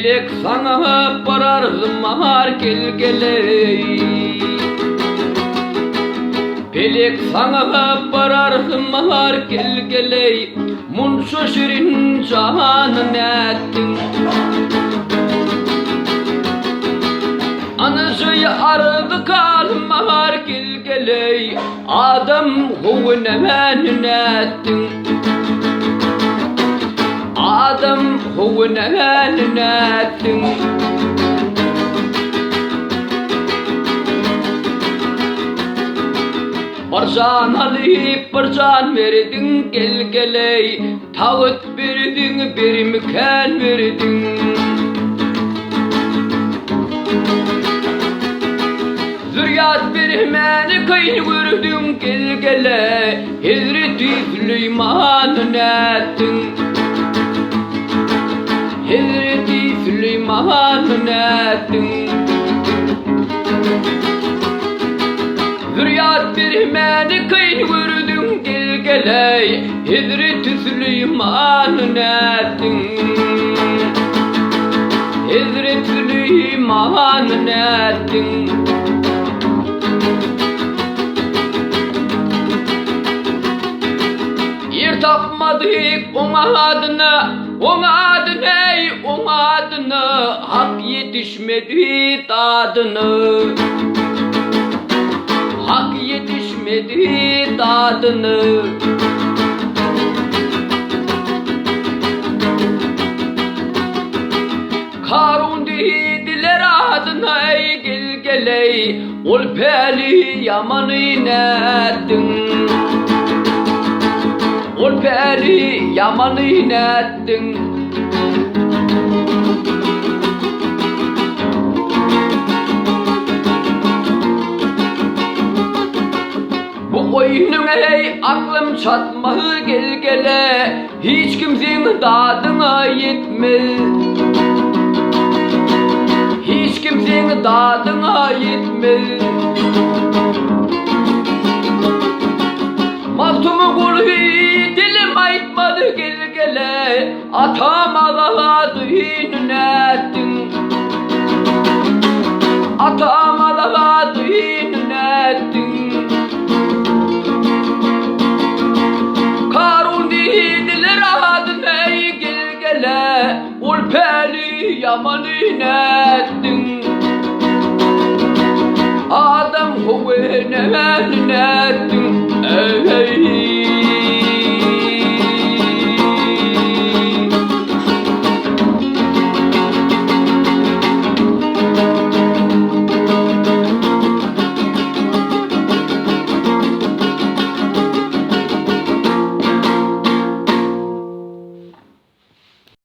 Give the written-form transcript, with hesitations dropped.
Pelek sana pararım mahar gel geley. Pelek sana pararım mahar gel geley. Munşu şirin cahanın ettin. Anıcıyı aradı kalım mahar gel geley. Adam huvun emenin ettin. Adam huvun emenin ettin. Parcan alıp parcan verdin gel geley. Tağıt verdin bir mükən verdin. Zürriyat vermeni kayın gördün gel gele. Hazreti Süleyman'ın ettin. Hazreti Süleyman'ın ettin. Zürriyat vermeni kayın gördün gel gele. Hazreti Süleyman'ın ettin. Hazreti Süleyman'ın ettin. Yer tapmadık ona adına, ona adına, ona adına. Hak yetişmedi tadını. Hak yetişmedi tadını. Karun dediler adına ey gel geley. Ol peli yamanı nettin. Ol peli yamanı nettin. Bu oyunun ey aklım çatmalı gel gele. Hiç kimsenin dadına yetmez. Hiç kimsenin dadına yetmez. Mahtumu kulu dilim aytmadı gel gele. Atam ağladı inlettin. Atam ağladı inlettin. Karun dediler adına ey gel gele. Ol peli yaman inlettin. Adam huvene men inlettin.